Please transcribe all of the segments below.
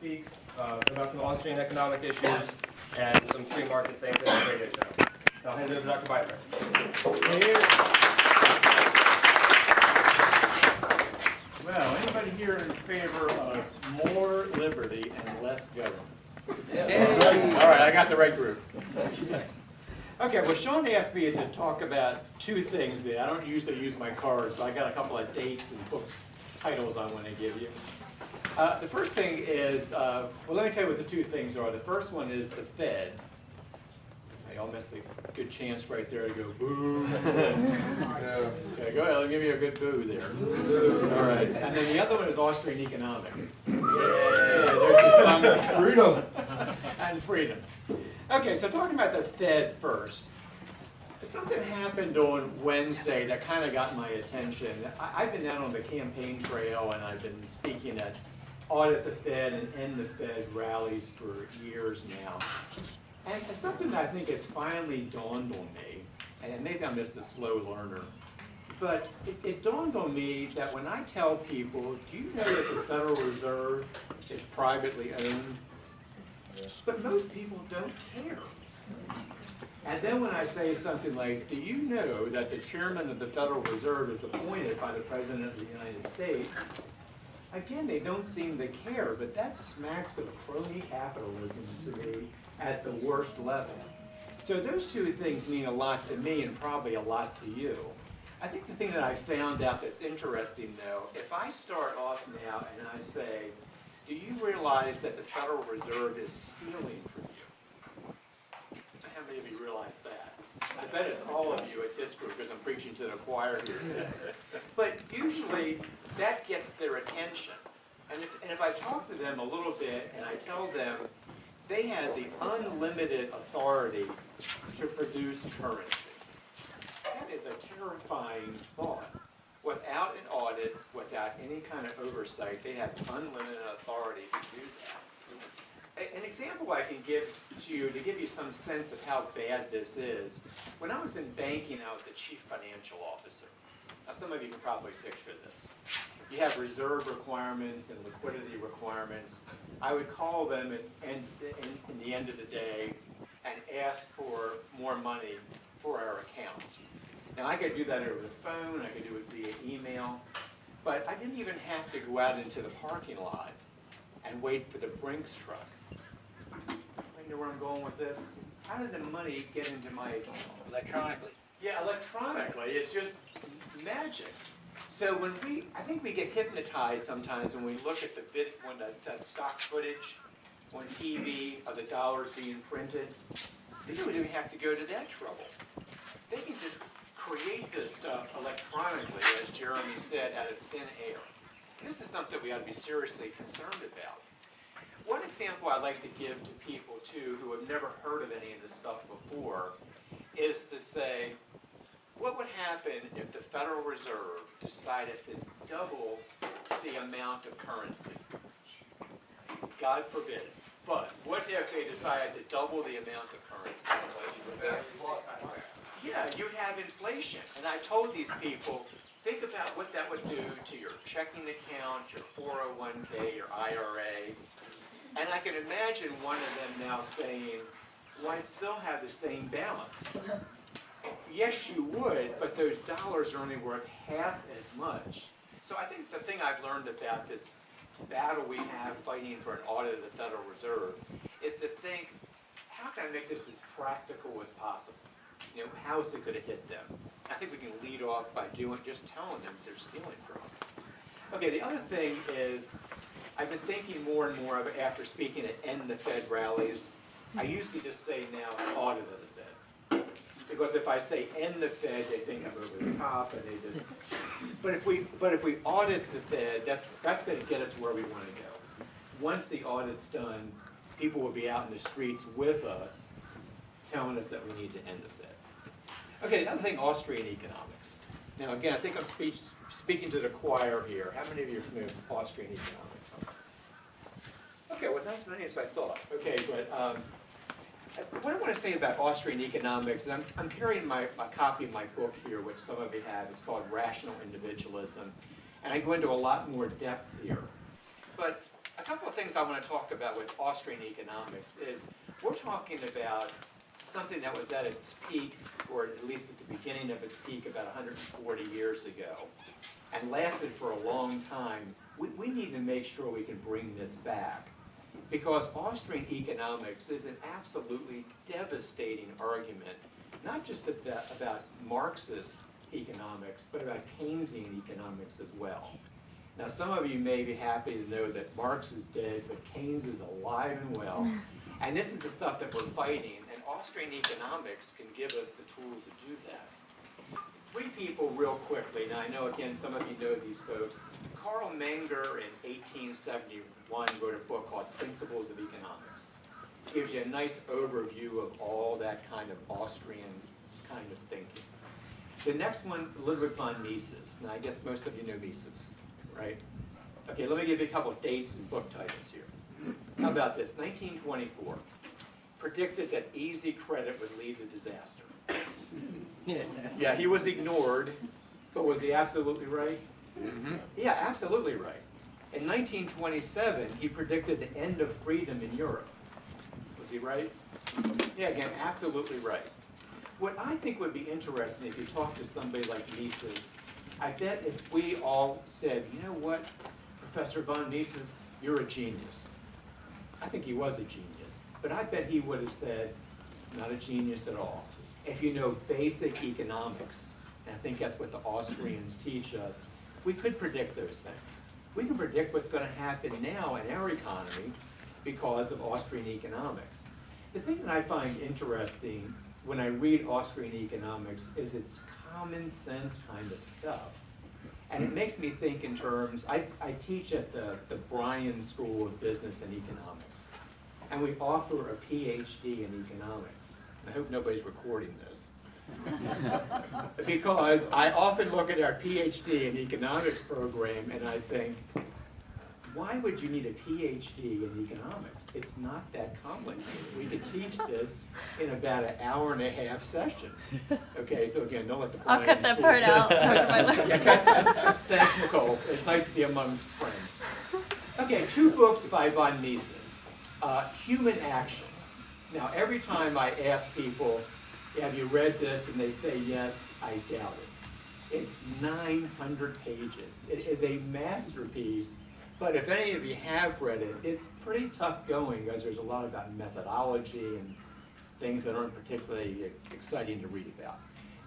speak about some Austrian economic issues and some free market things in the radio show. I'll hand it over to Dr. Beitler. Well, anybody here in favor of more liberty and less government? All right, I got the right group. Okay, well, Sean asked me to talk about two things there. I don't usually use my cards, but I got a couple of dates and book titles I want to give you. The first thing is, well, let me tell you what the two things are. The first one is the Fed. Y'all missed a good chance right there to go boo. Okay, go ahead, give me a good boo there. All right, and then the other one is Austrian economics. Yeah, Freedom. And freedom. Okay, so talking about the Fed first. Something happened on Wednesday that kind of got my attention. I've been out on the campaign trail and I've been speaking at Audit the Fed and End the Fed rallies for years now. And something that I think has finally dawned on me, and maybe I'm just a slow learner, but it dawned on me that when I tell people, do you know that the Federal Reserve is privately owned? But most people don't care. And then when I say something like, do you know that the chairman of the Federal Reserve is appointed by the President of the United States? Again, they don't seem to care, but that smacks of crony capitalism to me at the worst level. So those two things mean a lot to me and probably a lot to you. I think the thing that I found out that's interesting, though, if I start off now and I say, do you realize that the Federal Reserve is stealing from you? How many of you realize that? I bet it's all of you at this group because I'm preaching to the choir here today. But usually that gets their attention. And if I talk to them a little bit and I tell them they have the unlimited authority to produce currency, that is a terrifying thought. Without an audit, without any kind of oversight, they have unlimited authority to do that. An example I can give to you to give you some sense of how bad this is, when I was in banking, I was a chief financial officer. Now some of you can probably picture this. You have reserve requirements and liquidity requirements. I would call them in the end of the day and ask for more money for our account. Now I could do that over the phone, I could do it via email, but I didn't even have to go out into the parking lot and wait for the Brinks truck. You know where I'm going with this? How did the money get into my account? Electronically. Yeah, electronically. It's just magic. So I think we get hypnotized sometimes when we look at that stock footage on TV of the dollars being printed. They don't even have to go to that trouble. They can just create this stuff electronically, as Jeremy said, out of thin air. And this is something we ought to be seriously concerned about. One example I like to give to people, too, who have never heard of any of this stuff before, is to say, what would happen if the Federal Reserve decided to double the amount of currency? God forbid. But what if they decided to double the amount of currency? Yeah, you'd have inflation. And I told these people, think about what that would do to your checking account, your 401k, your IRA. And I can imagine one of them now saying, well, I'd still have the same balance. Yes, you would, but those dollars are only worth half as much. So I think the thing I've learned about this battle we have fighting for an audit of the Federal Reserve is to think, how can I make this as practical as possible? You know, how is it going to hit them? I think we can lead off by just telling them they're stealing from us. Okay, the other thing is, I've been thinking more and more of it after speaking at End the Fed rallies. I usually just say now audit of the Fed. Because if I say End the Fed, they think I'm over the top and they just... But if we audit the Fed, that's going to get us where we want to go. Once the audit's done, people will be out in the streets with us telling us that we need to end the Fed. Okay, another thing, Austrian economics. Now again, I think I'm speaking to the choir here. How many of you are familiar with Austrian economics? Okay, well, not as many as I thought. Okay, but what I want to say about Austrian economics, and I'm carrying my copy of my book here, which some of you have. It's called Rational Individualism. And I go into a lot more depth here. But a couple of things I want to talk about with Austrian economics is we're talking about something that was at its peak, or at least at the beginning of its peak, about 140 years ago, and lasted for a long time. We need to make sure we can bring this back, because Austrian economics is an absolutely devastating argument, not just about Marxist economics, but about Keynesian economics as well. Now, some of you may be happy to know that Marx is dead, but Keynes is alive and well. And this is the stuff that we're fighting, and Austrian economics can give us the tools to do that. Three people real quickly. Now, I know, again, some of you know these folks. Karl Menger in 1871 wrote a book called Principles of Economics. Gives you a nice overview of all that kind of Austrian kind of thinking. The next one, Ludwig von Mises. Now, I guess most of you know Mises, right? Okay, let me give you a couple of dates and book titles here. How about this? 1924. Predicted that easy credit would lead to disaster. Yeah, he was ignored, but was he absolutely right? Mm-hmm. Yeah, absolutely right. In 1927, he predicted the end of freedom in Europe. Was he right? Yeah, again, absolutely right. What I think would be interesting if you talk to somebody like Mises, I bet if we all said, you know what, Professor von Mises, you're a genius. I think he was a genius, but I bet he would have said, not a genius at all. If you know basic economics, and I think that's what the Austrians teach us, we could predict those things. We can predict what's going to happen now in our economy because of Austrian economics. The thing that I find interesting when I read Austrian economics is its common sense kind of stuff. And it makes me think in terms, I teach at the Bryan School of Business and Economics, and we offer a PhD in economics. I hope nobody's recording this. Because I often look at our PhD in economics program and I think, why would you need a PhD in economics? It's not that complicated. We could teach this in about an hour and a half session. Okay, so again, don't let the I'll cut that part out. Thanks, Nicole. It's nice to be among friends. Okay, two books by von Mises. Human Action. Now, every time I ask people, have you read this? And they say yes, I doubt it. It's 900 pages. It is a masterpiece. But if any of you have read it, it's pretty tough going because there's a lot about methodology and things that aren't particularly exciting to read about.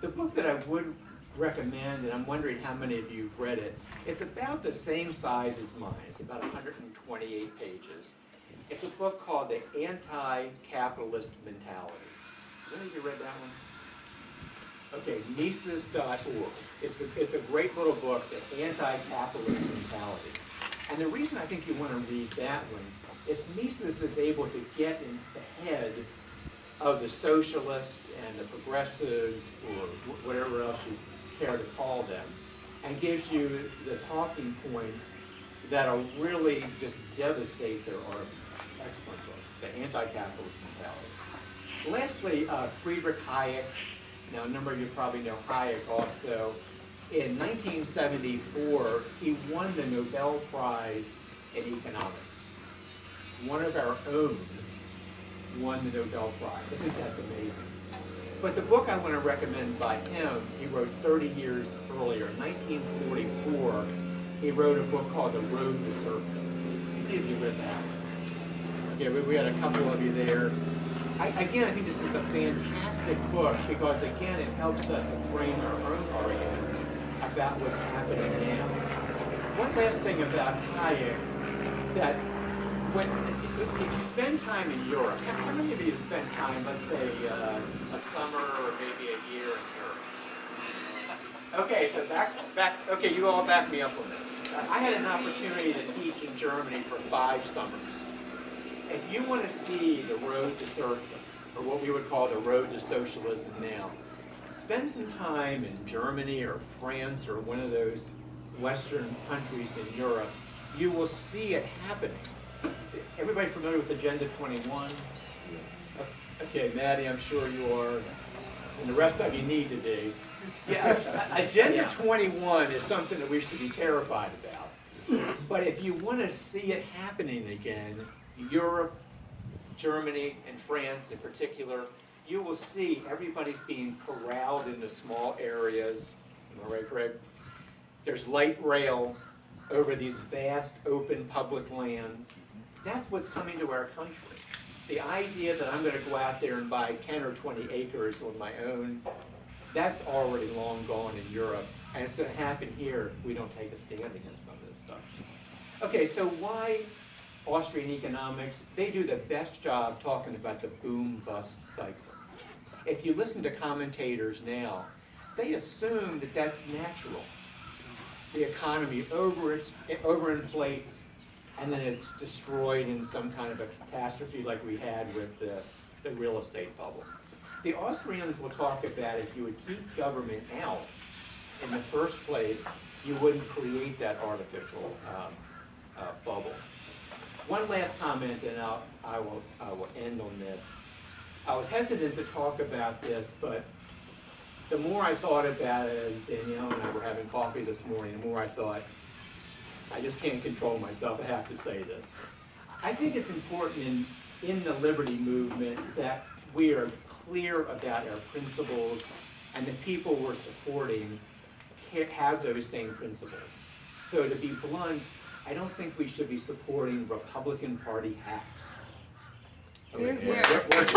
The book that I would recommend, and I'm wondering how many of you have read it, it's about the same size as mine. It's about 128 pages. It's a book called The Anti-Capitalist Mentality. Have any of you read that one? Okay, Mises.org. It's a great little book, The Anti-Capitalist Mentality. And the reason I think you want to read that one is Mises is able to get in the head of the socialists and the progressives, or whatever else you care to call them, and gives you the talking points that'll really just devastate their argument. Excellent book, The Anti-Capitalist Mentality. Lastly, Friedrich Hayek. Now, a number of you probably know Hayek also. In 1974, he won the Nobel Prize in Economics. One of our own won the Nobel Prize. I think that's amazing. But the book I want to recommend by him, he wrote 30 years earlier. In 1944, he wrote a book called The Road to Serfdom. How many of you read that one? Okay, we had a couple of you there. Again, I think this is a fantastic book because, again, it helps us to frame our own arguments about what's happening now. One last thing about Hayek, that if you spend time in Europe, how many of you spend time, let's say, a summer or maybe a year in Europe? Okay, so okay, you all back me up on this. I had an opportunity to teach in Germany for 5 summers. If you want to see the road to serfdom, or what we would call the road to socialism now, spend some time in Germany or France or one of those Western countries in Europe. You will see it happening. Everybody familiar with Agenda 21? Okay, Maddie, I'm sure you are, and the rest of you need to be. Yeah, Agenda 21 is something that we should be terrified about. But if you want to see it happening again, Europe, Germany, and France in particular, you will see everybody's being corralled into small areas. Am I right, Craig? There's light rail over these vast open public lands. That's what's coming to our country. The idea that I'm going to go out there and buy 10 or 20 acres on my own, that's already long gone in Europe, and it's going to happen here if we don't take a stand against some of this stuff. Okay, so why Austrian economics? They do the best job talking about the boom-bust cycle. If you listen to commentators now, they assume that that's natural. The economy overinflates, and then it's destroyed in some kind of a catastrophe like we had with the real estate bubble. The Austrians will talk about if you would keep government out in the first place, you wouldn't create that artificial bubble. One last comment, and I will end on this. I was hesitant to talk about this, but the more I thought about it, as Danielle and I were having coffee this morning, the more I thought, I just can't control myself, I have to say this. I think it's important in the liberty movement that we are clear about our principles, and the people we're supporting have those same principles. So to be blunt, I don't think we should be supporting Republican Party hacks. Okay, Fran was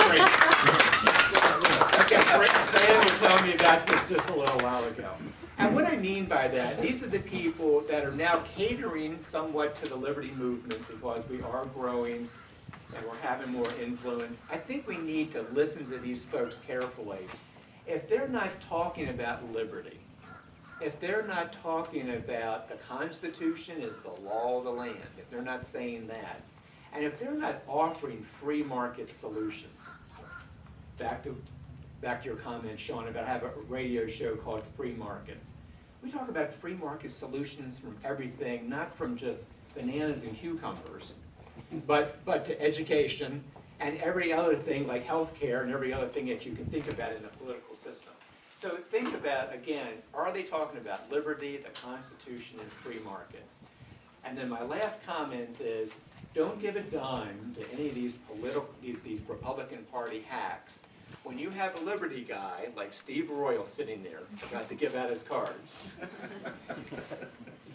telling me about this just a little while ago. And what I mean by that, these are the people that are now catering somewhat to the liberty movement because we are growing and we're having more influence. I think we need to listen to these folks carefully. If they're not talking about liberty, if they're not talking about the Constitution is the law of the land, if they're not saying that, and if they're not offering free market solutions, back to your comment, Sean, about I have a radio show called Free Markets. We talk about free market solutions from everything, not from just bananas and cucumbers, but to education and every other thing like healthcare and every other thing that you can think about in the political system. So think about, again, are they talking about liberty, the Constitution, and free markets? And then my last comment is, don't give a dime to any of these Republican Party hacks. When you have a liberty guy like Steve Royal sitting there, about to give out his cards,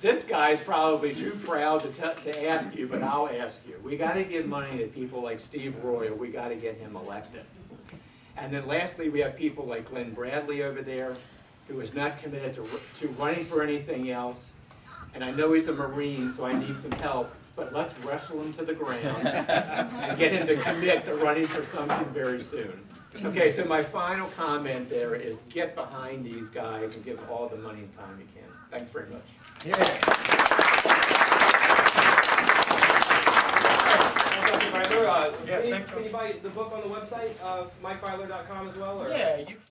this guy's probably too proud to ask you, but I'll ask you. We got to give money to people like Steve Royal. We got to get him elected. And then lastly, we have people like Glenn Bradley over there, who is not committed to running for anything else. And I know he's a Marine, so I need some help, but let's wrestle him to the ground and get him to commit to running for something very soon. Okay, so my final comment there is get behind these guys and give them all the money and time you can. Thanks very much. Can you buy the book on the website, MikeBeitler.com as well? Or? Yeah, you